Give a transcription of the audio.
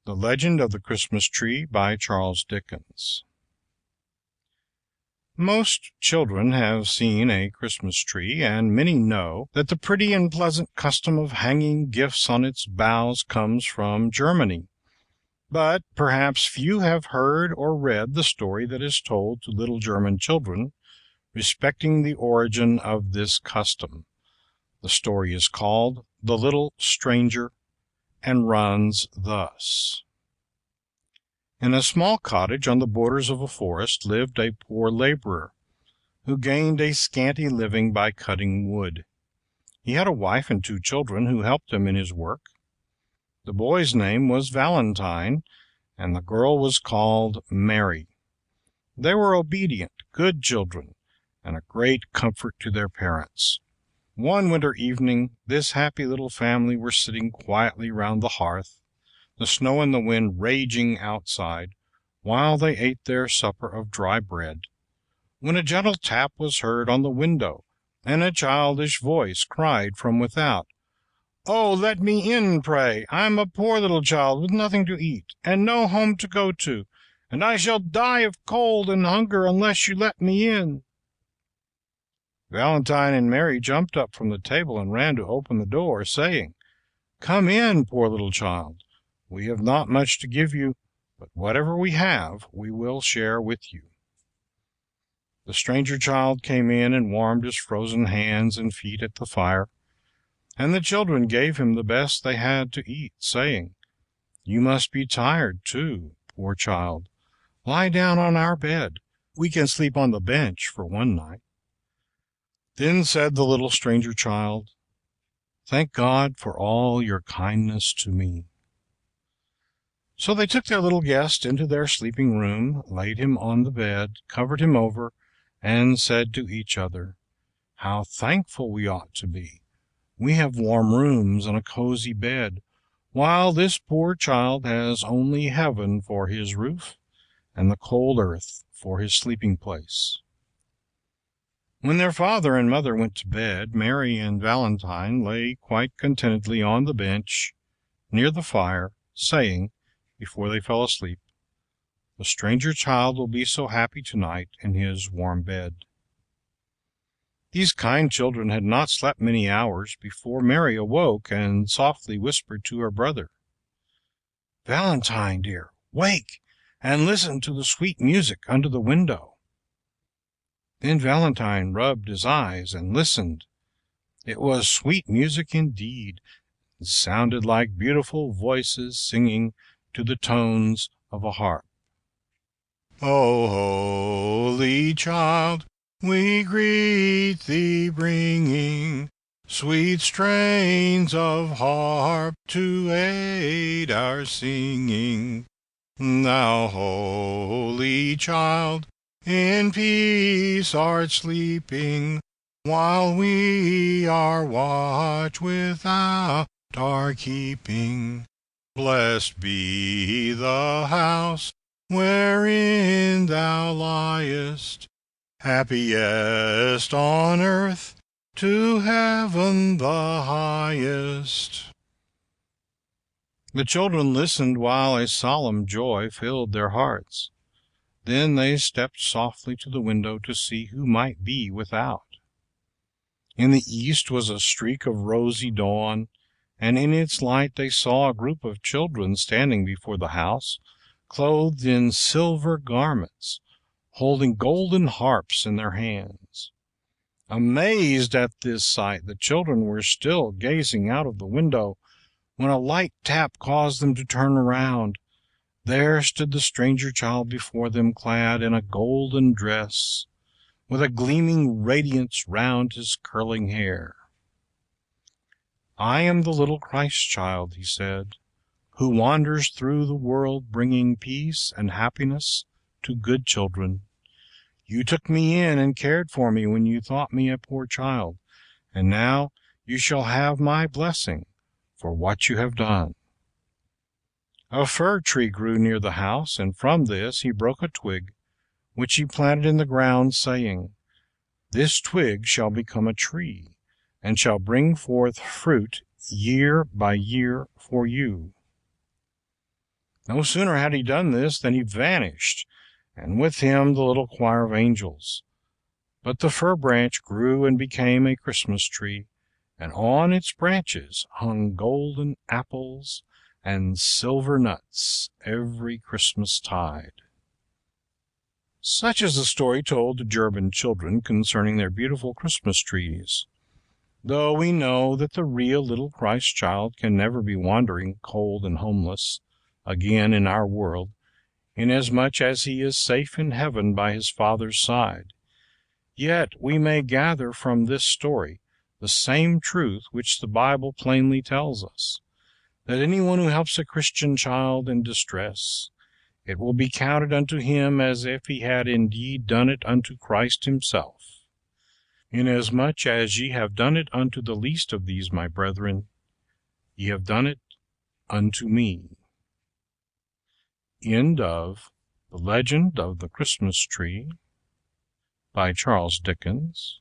The Legend of the Christmas Tree by Charles Dickens. Most children have seen a Christmas tree, and many know that the pretty and pleasant custom of hanging gifts on its boughs comes from Germany. But perhaps few have heard or read the story that is told to little German children respecting the origin of this custom. The story is called "The Little Stranger," and runs thus. In a small cottage on the borders of a forest lived a poor laborer, who gained a scanty living by cutting wood. He had a wife and 2 children who helped him in his work. The boy's name was Valentine, and the girl was called Mary. They were obedient, good children, and a great comfort to their parents. One winter evening this happy little family were sitting quietly round the hearth, the snow and the wind raging outside, while they ate their supper of dry bread, when a gentle tap was heard on the window, and a childish voice cried from without, "Oh, let me in, pray! I'm a poor little child with nothing to eat, and no home to go to, and I shall die of cold and hunger unless you let me in." Valentine and Mary jumped up from the table and ran to open the door, saying, "Come in, poor little child. We have not much to give you, but whatever we have we will share with you." The stranger child came in and warmed his frozen hands and feet at the fire, and the children gave him the best they had to eat, saying, "You must be tired, too, poor child. Lie down on our bed. We can sleep on the bench for one night." Then said the little stranger child, "Thank God for all your kindness to me." So they took their little guest into their sleeping room, laid him on the bed, covered him over, and said to each other, "How thankful we ought to be! We have warm rooms and a cozy bed, while this poor child has only heaven for his roof and the cold earth for his sleeping place." When their father and mother went to bed, Mary and Valentine lay quite contentedly on the bench near the fire, saying, before they fell asleep, "The stranger child will be so happy tonight in his warm bed." These kind children had not slept many hours before Mary awoke and softly whispered to her brother, "Valentine, dear, wake and listen to the sweet music under the window." Then Valentine rubbed his eyes and listened. It was sweet music indeed. It sounded like beautiful voices singing to the tones of a harp. "O holy child, we greet thee, bringing sweet strains of harp to aid our singing. Thou, holy child, in peace art sleeping, while we our watch without are keeping. Blessed be the house wherein thou liest, happiest on earth, to heaven the highest." The children listened while a solemn joy filled their hearts. Then they stepped softly to the window to see who might be without. In the east was a streak of rosy dawn, and in its light they saw a group of children standing before the house, clothed in silver garments, holding golden harps in their hands. Amazed at this sight, the children were still gazing out of the window when a light tap caused them to turn around. There stood the stranger child before them, clad in a golden dress, with a gleaming radiance round his curling hair. "I am the little Christ child," he said, "who wanders through the world bringing peace and happiness to good children. You took me in and cared for me when you thought me a poor child, and now you shall have my blessing for what you have done." A fir tree grew near the house, and from this he broke a twig, which he planted in the ground, saying, "This twig shall become a tree, and shall bring forth fruit year by year for you." No sooner had he done this than he vanished, and with him the little choir of angels. But the fir branch grew and became a Christmas tree, and on its branches hung golden apples and silver nuts every Christmas tide. Such is the story told to German children concerning their beautiful Christmas trees, though we know that the real little Christ child can never be wandering cold and homeless again in our world, inasmuch as he is safe in heaven by his Father's side. Yet we may gather from this story the same truth which the Bible plainly tells us, that anyone who helps a Christian child in distress, it will be counted unto him as if he had indeed done it unto Christ himself. Inasmuch as ye have done it unto the least of these my brethren, ye have done it unto me. End of The Legend of the Christmas Tree by Charles Dickens.